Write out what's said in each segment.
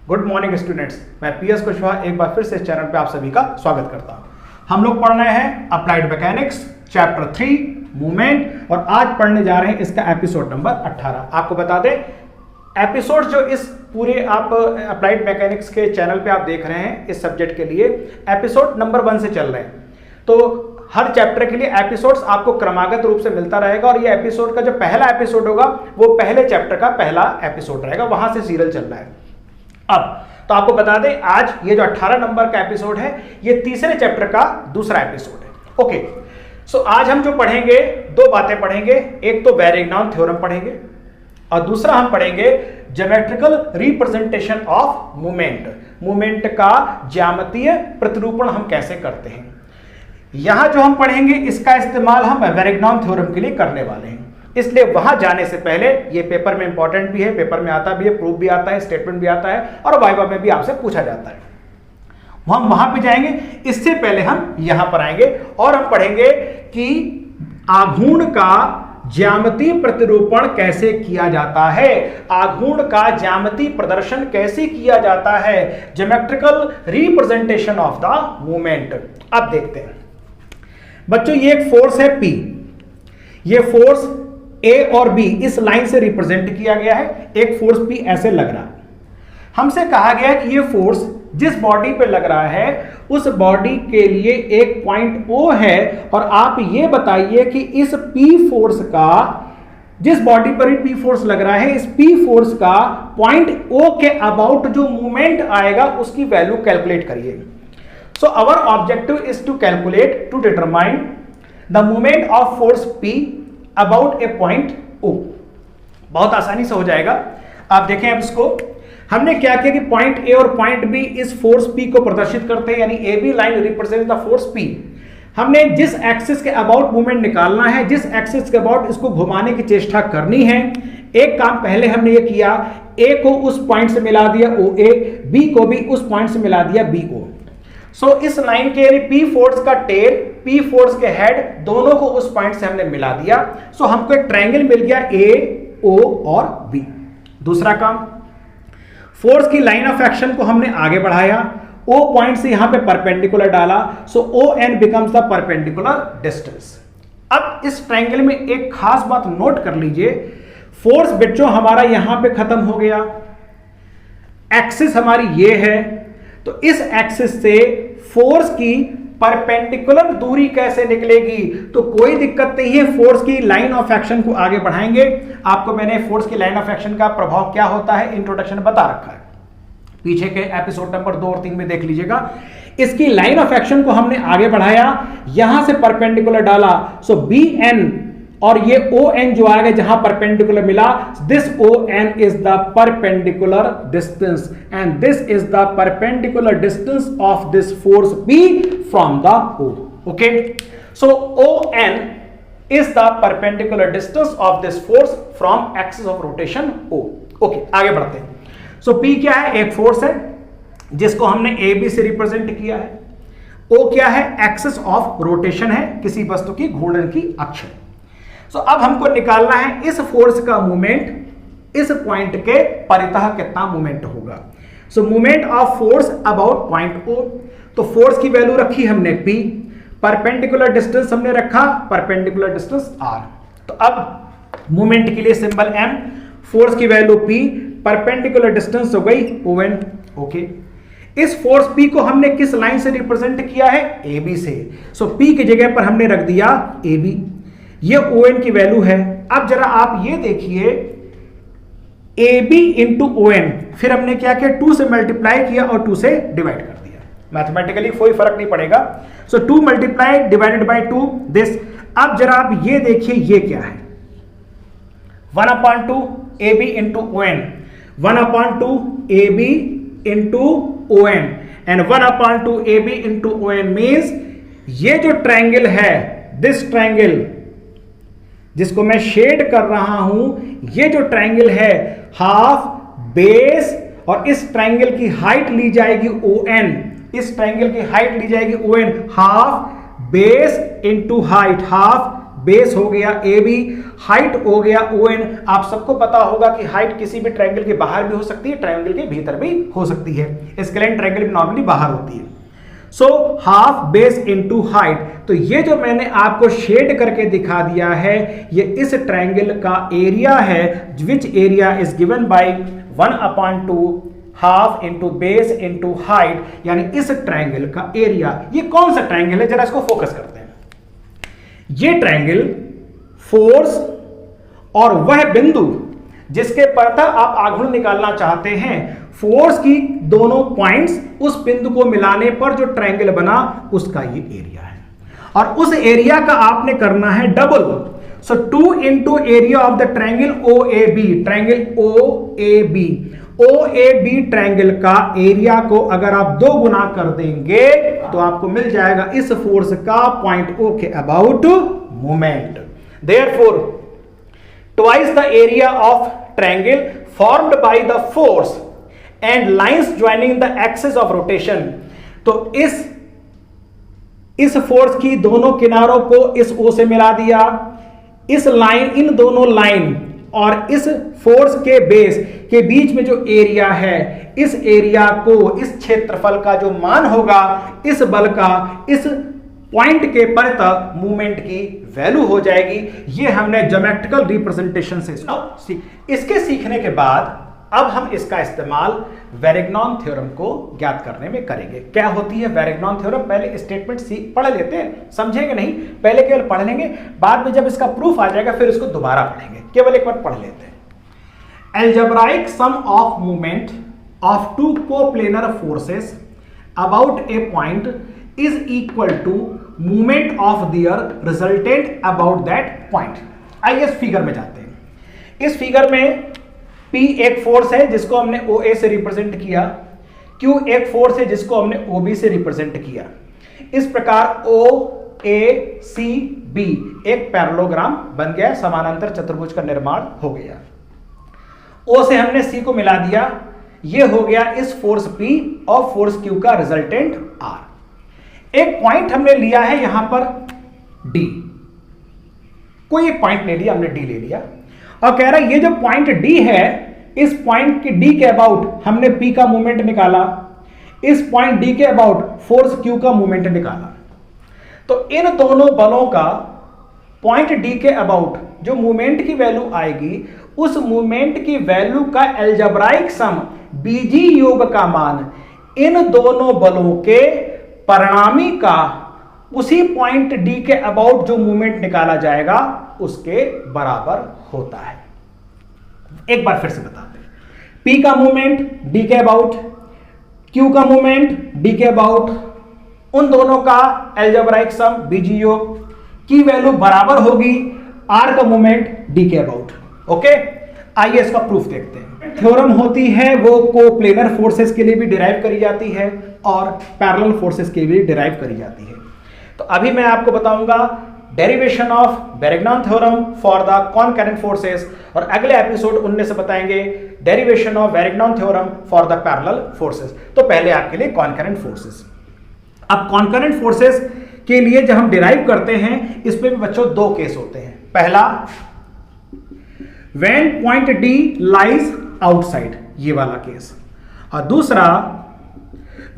Good morning students, मैं PS Kushwaha एक बार फिर से इस चैनल पे आप सभी का स्वागत करता हूं। हम लोग पढ़ रहे हैं अप्लाइड मैकेनिक्स चैप्टर 3 मूवमेंट और आज पढ़ने जा रहे हैं इसका एपिसोड नंबर 18। आपको बता दें एपिसोड जो इस पूरे आप अप्लाइड मैकेनिक्स के चैनल पे आप देख रहे हैं इस सब्जेक्ट के लिए एपिसोड नंबर 1 से चल रहे हैं। तो हर चैप्टर के लिए एपिसोड्स आपको क्रमागत रूप से मिलता रहेगा और ये एपिसोड का जो पहला एपिसोड होगा वो पहले चैप्टर का पहला एपिसोड रहेगा, वहां से सीरियल चल रहा है। अब तो आपको बता दें आज ये जो 18 नंबर का एपिसोड है ये तीसरे चैप्टर का दूसरा एपिसोड है। ओके, सो आज हम जो पढ़ेंगे दो बातें पढ़ेंगे, एक तो वैरेगनॉन थ्योरम पढ़ेंगे और दूसरा हम पढ़ेंगे geometrical representation of movement. Movement का ज्यामितीय प्रतिरूपण हम कैसे करते हैं। यहां जो हम पढ़ेंगे इसका इस्तेमाल हम वैरेगनॉन थ्योरम के लिए करने वाले हैं, इसलिए वहां जाने से पहले ये पेपर में इंपॉर्टेंट भी है, पेपर में आता भी है, प्रूफ भी आता है, स्टेटमेंट भी आता है और वाइवा में भी आपसे पूछा जाता है। हम वहां पे जाएंगे, इससे पहले हम यहां पर आएंगे और हम पढ़ेंगे कि आघूर्ण का ज्यामितीय प्रतिरूपण कैसे किया जाता है, आघूर्ण का ज्यामितीय प्रदर्शन कैसे किया जाता है, geometrical representation of the movement. अब देखते हैं बच्चों, ये एक फोर्स है P, ये फोर्स A और B इस लाइन से रिप्रेजेंट किया गया है। एक फोर्स P ऐसे लग रहा है, हमसे कहा गया है कि ये फोर्स जिस बॉडी पे लग रहा है उस बॉडी के लिए एक पॉइंट O है और आप ये बताइए कि इस P फोर्स का, जिस बॉडी पर ही P फोर्स लग रहा है, इस P फोर्स का पॉइंट O के अबाउट जो मूवमेंट आएगा उसकी वैल्यू कैलकुलेट करिए। So our objective is to calculate, to determine the moment of force P about a point O। बहुत आसानी से हो जाएगा। आप देखें अब इसको हमने क्या किया कि पॉइंट A और पॉइंट B इस फोर्स P को प्रदर्शित करते हैं, यानी AB line represent the force P। हमने जिस एक्सिस के अबाउट मूवमेंट निकालना है, जिस एक्सिस के अबाउट इसको घुमाने की चेष्टा करनी है, एक काम पहले हमने ये किया, A को उस पॉइंट से मिला दिया OA, B को भी उस पॉइंट से मिला दिया BO। सो इस लाइन के यानी P फोर्स का टेल, P फोर्स के हेड दोनों को उस पॉइंट से हमने मिला दिया। सो हमको एक ट्रायंगल मिल गया A, O और B। दूसरा काम, फोर्स की लाइन ऑफ एक्शन को हमने आगे बढ़ाया, O पॉइंट से यहां पे परपेंडिकुलर डाला, सो ON becomes the perpendicular distance. अब इस ट्रायंगल में एक खास बात नोट कर लीजिए, फोर्स बच्चों हमारा यहां पे खत्म हो गया, एक्सिस हमारी ये है, तो इस एक्सिस से फोर्स की परपेंडिकुलर दूरी कैसे निकलेगी, तो कोई दिक्कत नहीं है, फोर्स की लाइन ऑफ एक्शन को आगे बढ़ाएंगे। आपको मैंने फोर्स की लाइन ऑफ एक्शन का प्रभाव क्या होता है इंट्रोडक्शन बता रखा है, पीछे के एपिसोड नंबर 2 और 3 में देख लीजिएगा। इसकी लाइन ऑफ एक्शन को हमने आगे बढ़ाया, यहां से परपेंडिकुलर डाला, सो BN और ये ON जो आएगा जहां परपेंडिकुलर मिला, this ON is the perpendicular distance and this is the perpendicular distance of this force P from the O। Okay, so ON is the perpendicular distance of this force from axis of rotation O। Okay, आगे बढ़ते हैं। सो P क्या है, एक force है जिसको हमने AB से रिप्रेजेंट किया है। O क्या है, एक्सिस ऑफ रोटेशन है, किसी वस्तु की घूर्णन की अक्ष। सो अब हमको निकालना है इस फोर्स का मूवमेंट इस पॉइंट के परितः कितना मूवमेंट होगा। So movement of force about point O, तो फोर्स की वैल्यू रखी हमने P, परपेंडिकुलर डिस्टेंस हमने रखा परपेंडिकुलर डिस्टेंस R। तो अब मूवमेंट के लिए सिंबल M, फोर्स की वैल्यू P, परपेंडिकुलर डिस्टेंस हो गई ON। ओके, इस फोर्स P को हमने किस लाइन से रिप्रेजेंट किया है, AB से। सो P की जगह पर हमने रख दिया AB, ये ON की वैल्यू है। अब जरा आप ये देखिए, AB इंटू ON, फिर हमने क्या किया, 2 से मल्टीप्लाई किया और 2 से डिवाइड कर दिया। मैथमेटिकली कोई फर्क नहीं पड़ेगा। सो 2 मल्टीप्लाई डिवाइडेड बाय 2 दिस। अब जरा आप ये देखिए, ये क्या है, 1/2 AB into ON, 1/2 AB into ON and 1/2 AB into ON means ये जो ट्रायंगल है, दिस ट्रायंगल जिसको मैं शेड कर रहा हूं, ये जो ट्रायंगल है हाफ बेस, और इस ट्रायंगल की हाइट ली जाएगी ON, इस ट्रायंगल की हाइट ली जाएगी ON, half base into height, half base हो गया AB, हाइट हो गया ON। आप सबको पता होगा कि हाइट किसी भी ट्रायंगल के बाहर भी हो सकती है, ट्रायंगल के भीतर भी हो सकती है। स्केलेन ट्रायंगल भी नॉर्मली बाहर होती है। So half base into height. तो ये जो मैंने आपको शेड करके दिखा दिया है, ये इस ट्रायंगल का एरिया है, which area is given by 1/2 half into base into height, यानी इस ट्रायंगल का एरिया। ये कौन सा ट्रायंगल है, जरा इसको फोकस करते हैं। ये ट्रायंगल फोर्स और वह बिंदु जिसके परतः आप आघूर्ण निकालना चाहते हैं, फोर्स की दोनों पॉइंट्स उस बिंदु को मिलाने पर जो ट्रायंगल बना, उसका ये एरिया है। और उस एरिया का आपने करना है double. So 2 into area of the triangle OAB, triangle OAB, OAB triangle का एरिया को अगर आप 2 गुना कर देंगे तो आपको मिल जाएगा इस फोर्स का पॉइंट O के about moment. Therefore twice the area of triangle formed by the force and lines joining the axis of rotation. तो इस फोर्स की दोनों किनारों को इस O से मिला दिया, इस लाइन, इन दोनों लाइन और इस फोर्स के बेस के बीच में जो एरिया है, इस एरिया को, इस क्षेत्रफल का जो मान होगा, इस बल का इस पॉइंट के परतः मूवमेंट की वैल्यू हो जाएगी। ये हमने ज्योमेट्रिकल रिप्रेजेंटेशन से इसके सीखने के बाद अब हम इसका इस्तेमाल वैरिग्नॉन थ्योरम को ज्ञात करने में करेंगे। क्या होती है वैरिग्नॉन थ्योरम? पहले स्टेटमेंट पढ़ लेते हैं, समझेंगे नहीं, पहले केवल पढ़ लेंगे, बाद में जब इसका प्रूफ आ जाएगा फिर इसको दोबारा पढ़ेंगे। केवल एक बार पढ़ लेते हैं। Algebraic sum of movement of 2 coplanar forces about a point is equal to movement of their resultant about that point. आइए इस फिगर में जाते हैं। इस फिगर में P एक फोर्स है जिसको हमने OA से रिप्रेजेंट किया, Q एक फोर्स है जिसको हमने OB से रिप्रेजेंट किया। इस प्रकार OACB एक पैरेललोग्राम बन गया, समानांतर चतुर्भुज का निर्माण हो गया। O से हमने C को मिला दिया, ये हो गया इस फोर्स P और फोर्स Q का रिजल्टेंट R। एक पॉइंट हमने लिया है यहां पर D, कोई एक पॉइंट ले लिया हमने, D ले लिया, और कह रहा है ये जो पॉइंट D है, इस पॉइंट के D के अबाउट हमने P का मूवमेंट निकाला, इस पॉइंट D के अबाउट फोर्स Q का मूवमेंट निकाला। तो इन दोनों बलों का पॉइंट D के अबाउट जो मूवमेंट की वैल्यू आएगी, उस मूवमेंट की वैल्यू का एल्जेब्राइक सम, बीजीय योग का मान, इन दोनों बलों के परिणामी का उसी पॉइंट D के अबाउट जो मूवमेंट निकाला जाएगा उसके बराबर होता है। एक बार फिर से बताते हैं। P का मूवमेंट D के अबाउट, Q का मूवमेंट D के अबाउट, उन दोनों का एल्जेब्राइक सम, बीजीय योग की वैल्यू बराबर होगी R का मूवमेंट D के अबाउट। ओके, आइए इसका प्रूफ देखते हैं। थ्योरम होती है वो कोप्लेनर फोर्सेस के लिए भी डिराइव करी जाती है और पैरेलल फोर्सेस के लिए भी डिराइव करी जाती है। तो अभी मैं आपको बताऊंगा derivation of Varignon theorem for the concurrent forces, और अगले एपिसोड 19 से बताएंगे derivation of Varignon theorem for the parallel forces. तो पहले आपके लिए कॉनकरेंट फोर्सेस। अब कॉनकरेंट फोर्सेस के लिए जब हम डिराइव करते हैं, इसमें भी बच्चों 2 केस होते हैं। पहला, when point D lies outside, ये वाला केस, और दूसरा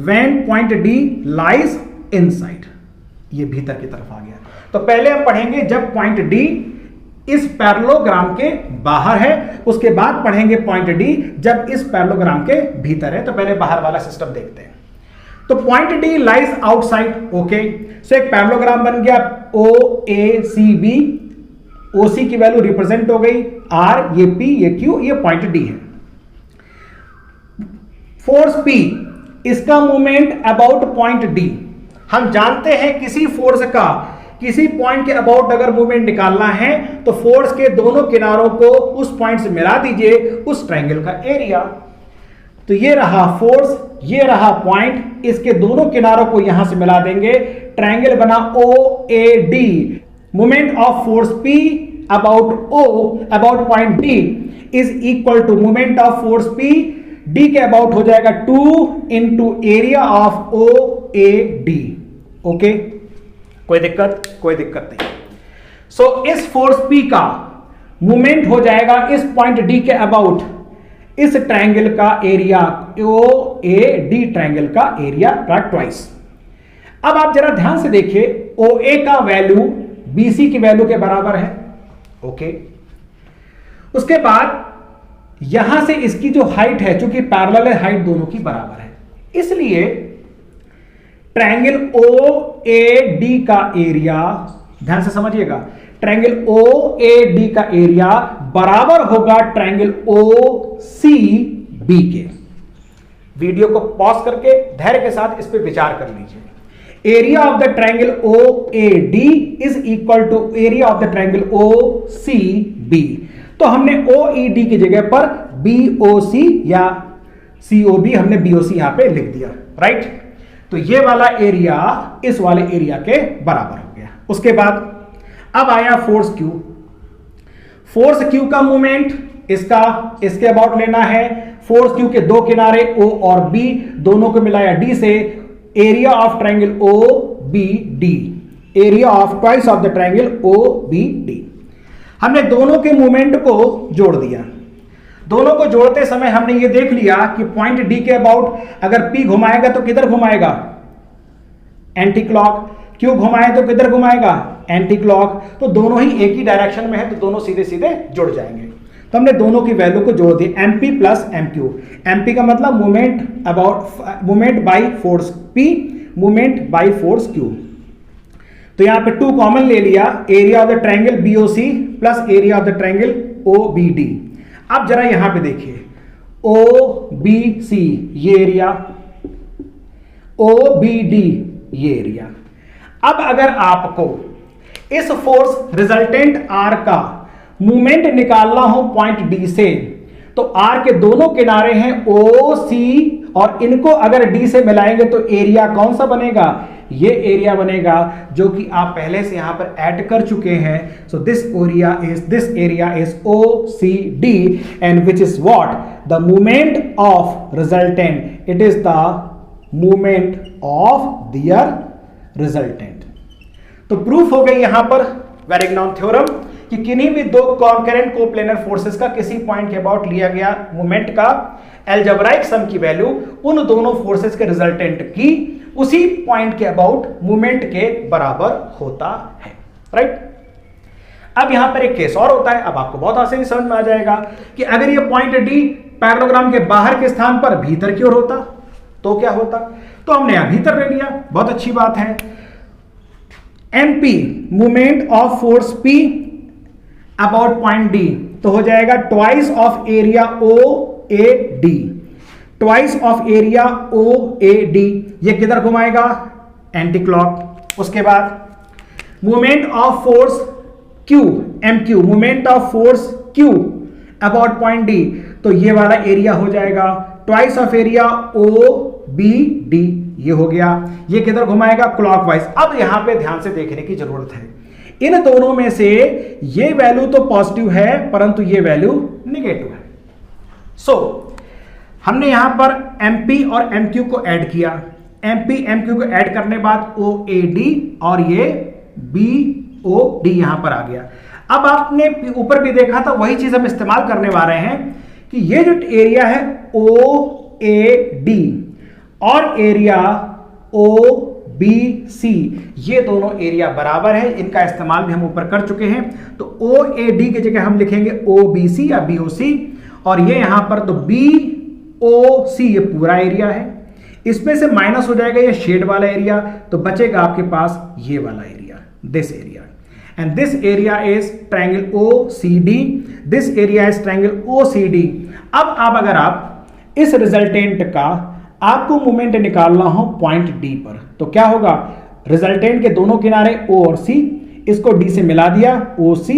when point D lies inside, ये भीतर की तरफ आ गया। तो पहले हम पढ़ेंगे जब पॉइंट D इस पैरेललोग्राम के बाहर है, उसके बाद पढ़ेंगे पॉइंट D जब इस पैरेललोग्राम के भीतर है। तो पहले बाहर वाला सिस्टम देखते हैं। तो point D lies outside, okay, so एक पैरेललोग्राम बन गया OACB, OC की वैल्यू रिप्रेजेंट हो गई R, ये P, ये Q, ये पॉइंट D है। फोर्स P, इसका मूवमेंट अबाउट पॉइंट D। हम जानते हैं किसी फोर्स का किसी पॉइंट के अबाउट अगर मूवमेंट निकालना है तो फोर्स के दोनों किनारों को उस पॉइंट से मिला दीजिए, उस ट्रायंगल का एरिया। तो ये रहा फोर्स, ये रहा पॉइंट, इसके दोनों किनारों को यहां से मिला देंगे, ट्रायंगल बना OAD। Movement of force P about O about point D is equal to movement of force P D के अबाउट हो जाएगा 2 into area of OAD। Okay, कोई दिक्कत नहीं। सो इस फोर्स P का मूवमेंट हो जाएगा इस पॉइंट D के अबाउट इस ट्रायंगल का एरिया OAD ट्रायंगल का एरिया का ट्वाइस। अब आप जरा ध्यान से देखिए, OA का वैल्यू BC की वैल्यू के बराबर है। ओके, उसके बाद यहां से इसकी जो हाइट है, चूंकि पैरेलल है, हाइट दोनों की बराबर है, इसलिए ट्रायंगल OAD का एरिया, ध्यान से समझिएगा, ट्रायंगल OAD का एरिया बराबर होगा ट्रायंगल OCB के। वीडियो को पॉज करके धैर्य के साथ इस पे विचार कर लीजिए। Area of the triangle OAD is equal to area of the triangle OCB। तो हमने OED की जगह पर BOC या COB हमने BOC यहां पे लिख दिया, राइट। तो ये वाला एरिया इस वाले एरिया के बराबर हो गया। उसके बाद अब आया फोर्स Q। फोर्स Q का मूवमेंट इसके अबाउट लेना है। फोर्स Q के दो किनारे O और B, दोनों को मिलाया D से, area of triangle OBD, area of twice of the triangle OBD। हमने दोनों के मूवमेंट को जोड़ दिया। दोनों को जोड़ते समय हमने ये देख लिया कि पॉइंट D के अबाउट अगर P घुमाएगा तो किधर घुमाएगा, एंटी क्लॉक। Q घुमाए तो किधर घुमाएगा, एंटी क्लॉक। तो दोनों ही एक ही डायरेक्शन में है, तो दोनों सीधे सीधे जुड़ जाएंगे। तो हमने दोनों की वैल्यू को जोड़ दी, MP प्लस MQ। MP का मतलब movement by force P, movement by force Q। तो यहां पे 2 कॉमन ले लिया, area of the triangle BOC plus area of the triangle OBD। अब जरा यहां पे देखिए, OBC ये एरिया, OBD ये एरिया। अब अगर आपको इस फोर्स रिजल्टेंट R का मूवमेंट निकालना हो पॉइंट D से, तो R के दोनों किनारे हैं OC, और इनको अगर D से मिलाएंगे तो एरिया कौन सा बनेगा, ये एरिया बनेगा जो कि आप पहले से यहां पर ऐड कर चुके हैं। So this area is OCD, and which is what, the movement of resultant, it is the movement of their resultant. तो प्रूफ हो गई यहां पर वैरिग्नॉन थ्योरम कि किन्हीं भी दो कॉन्करेंट कोप्लेनर फोर्सेस का किसी पॉइंट के अबाउट लिया गया मूवमेंट का अलजेब्राइक सम की वैल्यू उन दोनों फोर्सेस के रिजल्टेंट की उसी पॉइंट के अबाउट मूवमेंट के बराबर होता है, राइट। अब यहां पर एक केस और होता है, अब आपको बहुत आसानी समझ में आ जाएगा कि अगर ये पॉइंट D पैरेललोग्राम के बाहर के स्थान पर भीतर की ओर होता तो क्या होता। तो हमने यहां भीतर ले लिया, बहुत अच्छी बात है। MP movement of force P about point D, तो हो जाएगा twice of area OAD, twice of area OAD। ये किधर घुमाएगा, एंटी क्लॉक। उसके बाद movement of force Q, MQ, movement of force Q about point D, तो ये वाला एरिया हो जाएगा ट्वाइस ऑफ एरिया OBD, ये हो गया। ये किधर घुमाएगा, क्लॉकवाइज। अब यहां पे ध्यान से देखने की जरूरत है, इन दोनों में से ये वैल्यू तो पॉजिटिव है परंतु ये वैल्यू निगेटिव है। सो हमने यहां पर MP और MQ को ऐड किया, MP MQ को ऐड करने के बाद OAD और ये BOD यहां पर आ गया। अब आपने ऊपर भी देखा था, वही चीज हम इस्तेमाल करने वाले हैं कि ये जो एरिया है OAD और एरिया OBC, ये दोनों एरिया बराबर है, इनका इस्तेमाल भी हम ऊपर कर चुके हैं। तो OAD की जगह हम लिखेंगे OBC या BOC, और ये यहां पर तो BOC ये पूरा एरिया है, इसमें से माइनस हो जाएगा ये शेड वाला एरिया, तो बचेगा आपके पास ये वाला area, this area, and this area is triangle OCD, this area is triangle OCD। अब अगर आप इस रिजल्टेंट का आपको मूवमेंट निकालना हो पॉइंट D पर, तो क्या होगा, रिजल्टेंट के दोनों किनारे O और C, इसको D से मिला दिया, OC,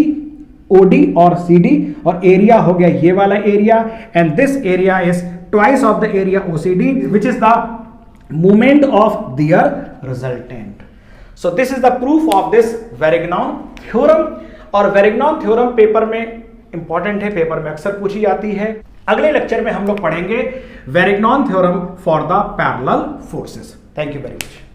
OD और CD, और एरिया हो गया ये वाला area, and this area is twice of the area OCD, which is the movement of their resultant. So this is the proof of this Varignon theorem, और वैरिग्नॉन थ्योरम पेपर में important है, paper में अक्सर पूछी जाती है। अगले lecture में हम लोग पढ़ेंगे Varignon theorem for the parallel forces. Thank you very much.